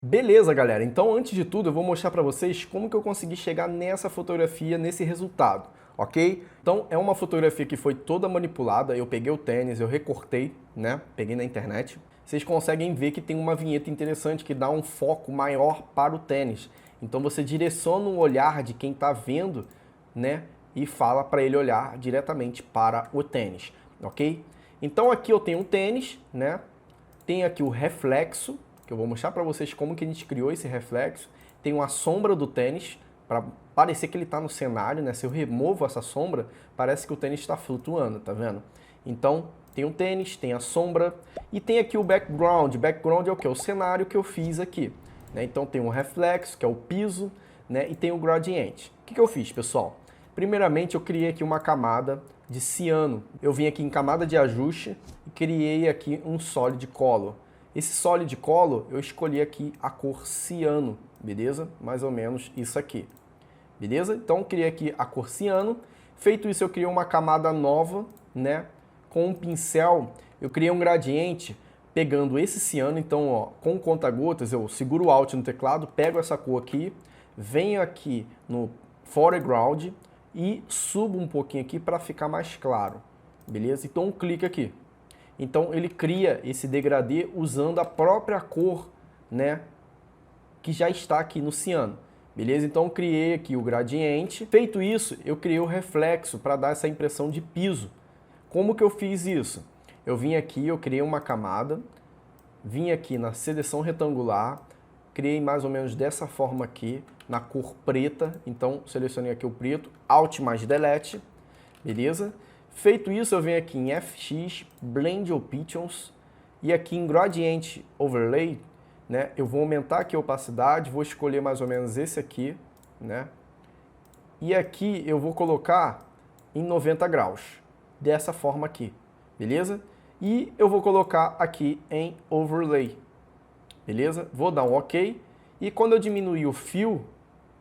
Beleza, galera. Então, antes de tudo, eu vou mostrar para vocês como que eu consegui chegar nessa fotografia, nesse resultado, ok? Então, é uma fotografia que foi toda manipulada. Eu peguei o tênis, eu recortei, né? Peguei na internet. Vocês conseguem ver que tem uma vinheta interessante que dá um foco maior para o tênis. Então, você direciona o olhar de quem está vendo, né? E fala para ele olhar diretamente para o tênis, ok? Então, aqui eu tenho um tênis, né? Tem aqui o reflexo, que eu vou mostrar para vocês como que a gente criou esse reflexo. Tem uma sombra do tênis, para parecer que ele está no cenário, né? Se eu removo essa sombra, parece que o tênis está flutuando, tá vendo? Então, tem o tênis, tem a sombra e tem aqui o background. Background é o que? O cenário que eu fiz aqui, né? Então tem o reflexo, que é o piso, né? E tem o gradiente. O que eu fiz, pessoal? Primeiramente, eu criei aqui uma camada de ciano. Eu vim aqui em camada de ajuste e criei aqui um solid color. Esse solid color, eu escolhi aqui a cor ciano, beleza? Mais ou menos isso aqui, beleza? Então, criei aqui a cor ciano. Feito isso, eu criei uma camada nova, né? Com um pincel, eu criei um gradiente pegando esse ciano. Então, ó, com conta-gotas, eu seguro o Alt no teclado, pego essa cor aqui, venho aqui no foreground e subo um pouquinho aqui para ficar mais claro, beleza? Então, um clique aqui. Então ele cria esse degradê usando a própria cor, né, que já está aqui no ciano. Beleza? Então eu criei aqui o gradiente. Feito isso, eu criei o reflexo para dar essa impressão de piso. Como que eu fiz isso? Eu vim aqui, eu criei uma camada, vim aqui na seleção retangular, criei mais ou menos dessa forma aqui, na cor preta. Então selecionei aqui o preto, Alt mais Delete, beleza? Feito isso, eu venho aqui em FX, Blend Options, e aqui em Gradient Overlay, né, eu vou aumentar aqui a opacidade, vou escolher mais ou menos esse aqui, né, e aqui eu vou colocar em 90 graus, dessa forma aqui, beleza? E eu vou colocar aqui em Overlay, beleza? Vou dar um OK, e quando eu diminuir o fio,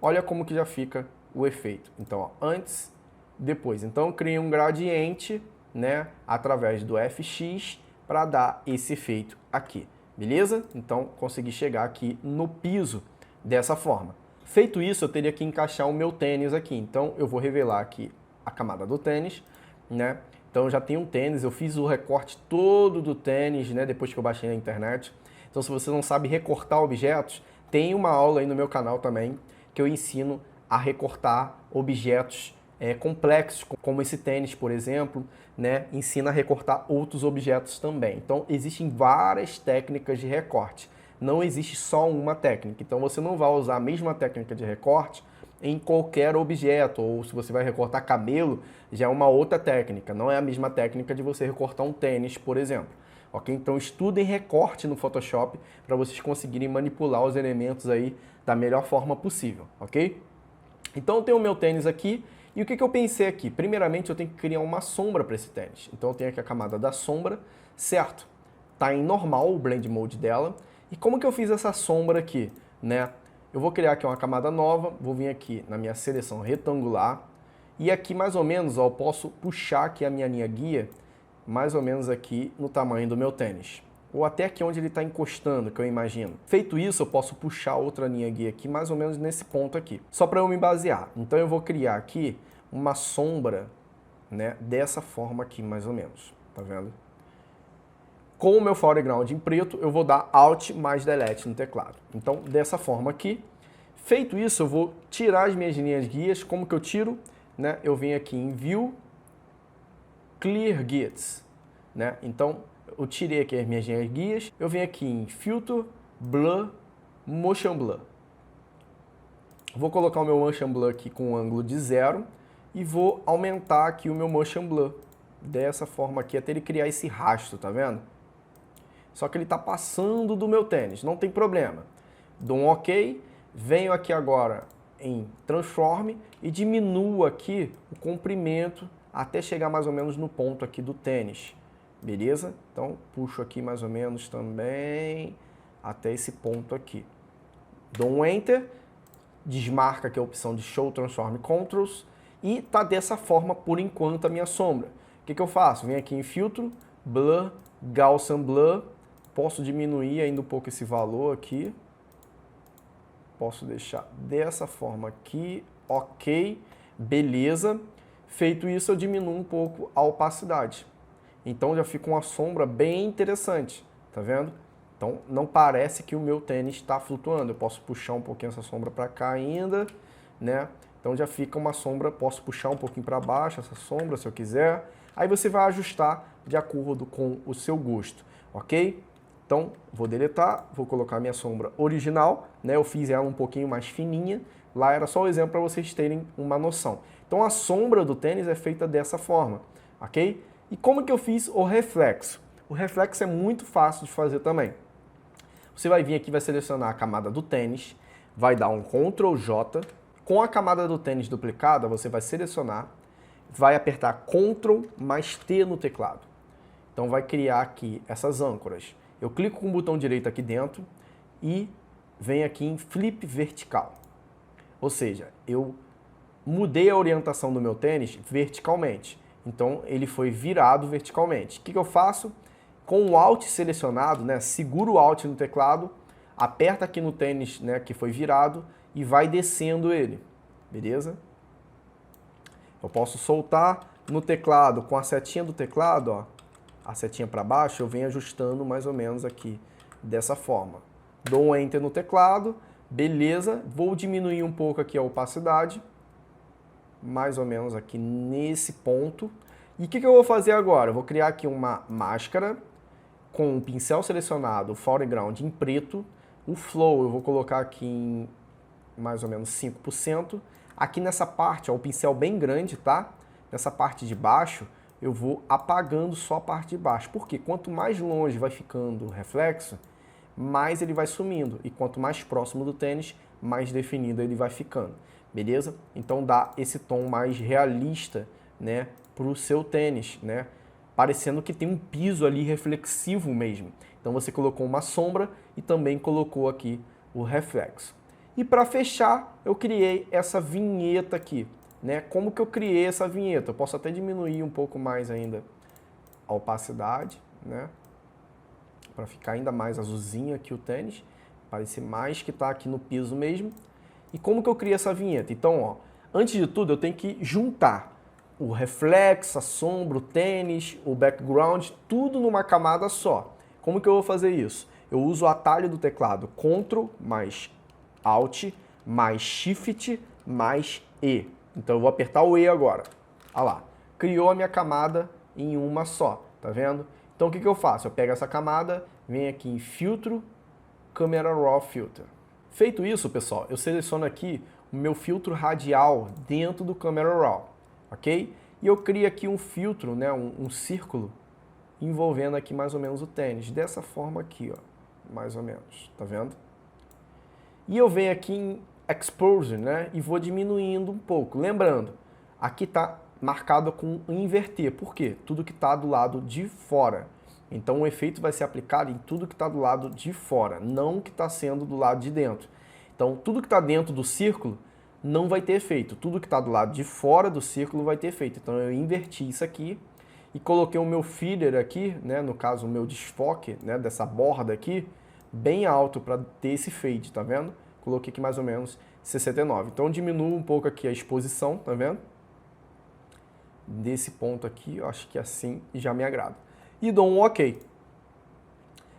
olha como que já fica o efeito. Então, ó, antes, depois. Então, eu criei um gradiente, né, através do FX para dar esse efeito aqui, beleza? Então, consegui chegar aqui no piso dessa forma. Feito isso, eu teria que encaixar o meu tênis aqui. Então, eu vou revelar aqui a camada do tênis, né? Então, eu já tenho um tênis, eu fiz o recorte todo do tênis, né, depois que eu baixei na internet. Então, se você não sabe recortar objetos, tem uma aula aí no meu canal também que eu ensino a recortar objetos complexos, como esse tênis, por exemplo, né? Ensina a recortar outros objetos também. Então, existem várias técnicas de recorte. Não existe só uma técnica. Então, você não vai usar a mesma técnica de recorte em qualquer objeto. Ou se você vai recortar cabelo, já é uma outra técnica. Não é a mesma técnica de você recortar um tênis, por exemplo. Ok? Então, estudem recorte no Photoshop para vocês conseguirem manipular os elementos aí da melhor forma possível, ok? Então, eu tenho o meu tênis aqui. E o que eu pensei aqui? Primeiramente, eu tenho que criar uma sombra para esse tênis. Então, eu tenho aqui a camada da sombra, certo? Tá em normal o blend mode dela. E como que eu fiz essa sombra aqui, né? Eu vou criar aqui uma camada nova, vou vir aqui na minha seleção retangular. E aqui, mais ou menos, ó, eu posso puxar aqui a minha linha guia, mais ou menos aqui no tamanho do meu tênis. Ou até aqui onde ele está encostando, que eu imagino. Feito isso, eu posso puxar outra linha guia aqui, mais ou menos nesse ponto aqui. Só para eu me basear. Então eu vou criar aqui uma sombra, né, dessa forma aqui, mais ou menos. Tá vendo? Com o meu foreground em preto, eu vou dar Alt mais Delete no teclado. Então, dessa forma aqui. Feito isso, eu vou tirar as minhas linhas guias. Como que eu tiro? Né? Eu venho aqui em View, Clear Guides. Né? Então, eu tirei aqui as minhas linhas guias. Eu venho aqui em Filter, Blur, Motion Blur. Vou colocar o meu Motion Blur aqui com um ângulo de 0 e vou aumentar aqui o meu Motion Blur dessa forma aqui até ele criar esse rastro, tá vendo? Só que ele está passando do meu tênis, não tem problema. Dou um OK, venho aqui agora em Transform e diminuo aqui o comprimento até chegar mais ou menos no ponto aqui do tênis. Beleza? Então, puxo aqui mais ou menos também até esse ponto aqui. Dou um Enter, desmarca aqui a opção de Show Transform Controls e tá dessa forma por enquanto a minha sombra. O que eu faço? Venho aqui em Filtro, Blur, Gaussian Blur, posso diminuir ainda um pouco esse valor aqui, Posso deixar dessa forma aqui, ok, beleza. Feito isso, eu diminuo um pouco a opacidade. Então já fica uma sombra bem interessante, tá vendo? Então não parece que o meu tênis está flutuando. Eu posso puxar um pouquinho essa sombra para cá ainda, né? Então já fica uma sombra, posso puxar um pouquinho para baixo essa sombra se eu quiser. Aí você vai ajustar de acordo com o seu gosto, ok? Então vou deletar, vou colocar minha sombra original, né? Eu fiz ela um pouquinho mais fininha. Lá era só o exemplo para vocês terem uma noção. Então a sombra do tênis é feita dessa forma, ok? E como que eu fiz o reflexo? O reflexo é muito fácil de fazer também. Você vai vir aqui, vai selecionar a camada do tênis, vai dar um Ctrl J, com a camada do tênis duplicada, você vai selecionar, vai apertar Ctrl mais T no teclado. Então vai criar aqui essas âncoras. Eu clico com o botão direito aqui dentro e venho aqui em Flip Vertical. Ou seja, eu mudei a orientação do meu tênis verticalmente. Então ele foi virado verticalmente. O que eu faço? Com o Alt selecionado, né, seguro o Alt no teclado, aperta aqui no tênis, né, que foi virado e vai descendo ele, beleza? Eu posso soltar no teclado, com a setinha do teclado, ó, a setinha para baixo, eu venho ajustando mais ou menos aqui, dessa forma. Dou um Enter no teclado, beleza, vou diminuir um pouco aqui a opacidade, mais ou menos aqui nesse ponto. E o que eu vou fazer agora? Eu vou criar aqui uma máscara com o pincel selecionado, o foreground em preto, o flow eu vou colocar aqui em mais ou menos 5%. Aqui nessa parte, ó, o pincel bem grande, tá? Nessa parte de baixo, eu vou apagando só a parte de baixo. Porque quanto mais longe vai ficando o reflexo, mais ele vai sumindo. E quanto mais próximo do tênis, mais definido ele vai ficando. Beleza? Então dá esse tom mais realista, né, pro seu tênis, né? Parecendo que tem um piso ali reflexivo mesmo. Então você colocou uma sombra e também colocou aqui o reflexo. E para fechar, eu criei essa vinheta aqui, né? Como que eu criei essa vinheta? Eu posso até diminuir um pouco mais ainda a opacidade, né? Para ficar ainda mais azulzinho aqui o tênis, parecer mais que está aqui no piso mesmo. E como que eu criei essa vinheta? Então, ó, antes de tudo, eu tenho que juntar o reflexo, a sombra, o tênis, o background, tudo numa camada só. Como que eu vou fazer isso? Eu uso o atalho do teclado Ctrl mais Alt mais Shift mais E. Então eu vou apertar o E agora. Olha lá, criou a minha camada em uma só, tá vendo? Então o que eu faço? Eu pego essa camada, venho aqui em Filtro, Camera Raw Filter. Feito isso, pessoal, eu seleciono aqui o meu filtro radial dentro do Camera Raw. Ok? E eu crio aqui um filtro, né, um círculo, envolvendo aqui mais ou menos o tênis. Dessa forma aqui, ó, mais ou menos, tá vendo? E eu venho aqui em Exposure, né, e vou diminuindo um pouco. Lembrando, aqui está marcado com inverter. Por quê? Tudo que está do lado de fora. Então o efeito vai ser aplicado em tudo que está do lado de fora, não o que está sendo do lado de dentro. Então tudo que está dentro do círculo não vai ter efeito. Tudo que está do lado de fora do círculo vai ter efeito. Então eu inverti isso aqui e coloquei o meu feeder aqui, né, no caso o meu desfoque, né, dessa borda aqui, bem alto para ter esse fade, tá vendo? Coloquei aqui mais ou menos 69. Então diminuo um pouco aqui a exposição, tá vendo? Desse ponto aqui, eu acho que assim já me agrada. E dou um OK.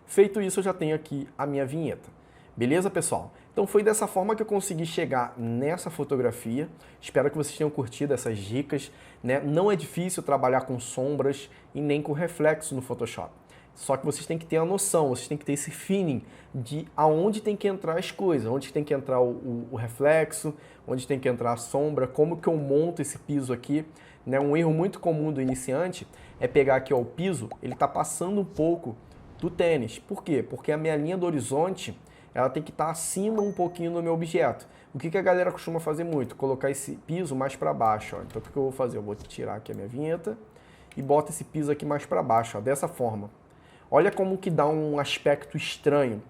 Feito isso, eu já tenho aqui a minha vinheta. Beleza, pessoal? Então foi dessa forma que eu consegui chegar nessa fotografia. Espero que vocês tenham curtido essas dicas, né? Não é difícil trabalhar com sombras e nem com reflexo no Photoshop. Só que vocês têm que ter a noção, vocês têm que ter esse feeling de aonde tem que entrar as coisas, onde tem que entrar o reflexo, onde tem que entrar a sombra, como que eu monto esse piso aqui. Né? Um erro muito comum do iniciante é pegar aqui ó, o piso, ele está passando um pouco do tênis. Por quê? Porque a minha linha do horizonte ela tem que estar acima um pouquinho do meu objeto. O que a galera costuma fazer muito? Colocar esse piso mais para baixo. Ó. Então o que eu vou fazer? Eu vou tirar aqui a minha vinheta e boto esse piso aqui mais para baixo, ó, dessa forma. Olha como que dá um aspecto estranho.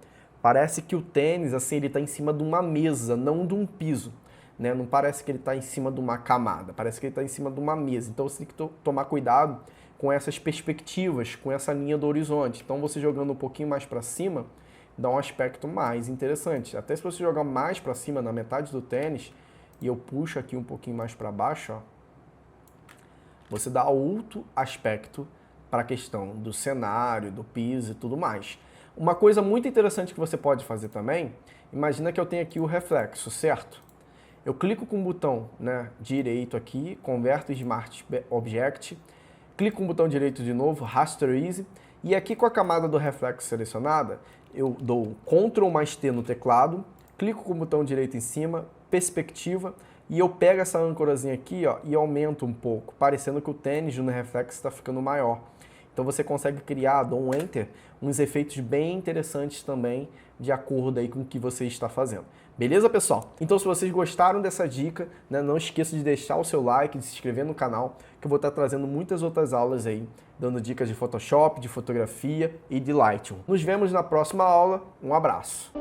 Parece que o tênis assim, ele está em cima de uma mesa, não de um piso. Né? Não parece que ele está em cima de uma camada, parece que ele está em cima de uma mesa. Então você tem que tomar cuidado com essas perspectivas, com essa linha do horizonte. Então você jogando um pouquinho mais para cima, dá um aspecto mais interessante. Até se você jogar mais para cima, na metade do tênis, e eu puxo aqui um pouquinho mais para baixo, ó, você dá outro aspecto para a questão do cenário, do piso e tudo mais. Uma coisa muito interessante que você pode fazer também, imagina que eu tenho aqui o reflexo, certo? Eu clico com o botão, né, direito aqui, converto Smart Object, clico com o botão direito de novo, Rasterize, e aqui com a camada do reflexo selecionada, eu dou Ctrl mais T no teclado, clico com o botão direito em cima, perspectiva, e eu pego essa âncorazinha aqui, ó, e aumento um pouco, parecendo que o tênis no reflexo está ficando maior. Então você consegue criar, dou um Enter, uns efeitos bem interessantes também, de acordo aí com o que você está fazendo. Beleza, pessoal? Então se vocês gostaram dessa dica, né, não esqueça de deixar o seu like, de se inscrever no canal, que eu vou estar trazendo muitas outras aulas aí, dando dicas de Photoshop, de fotografia e de Lightroom. Nos vemos na próxima aula. Um abraço!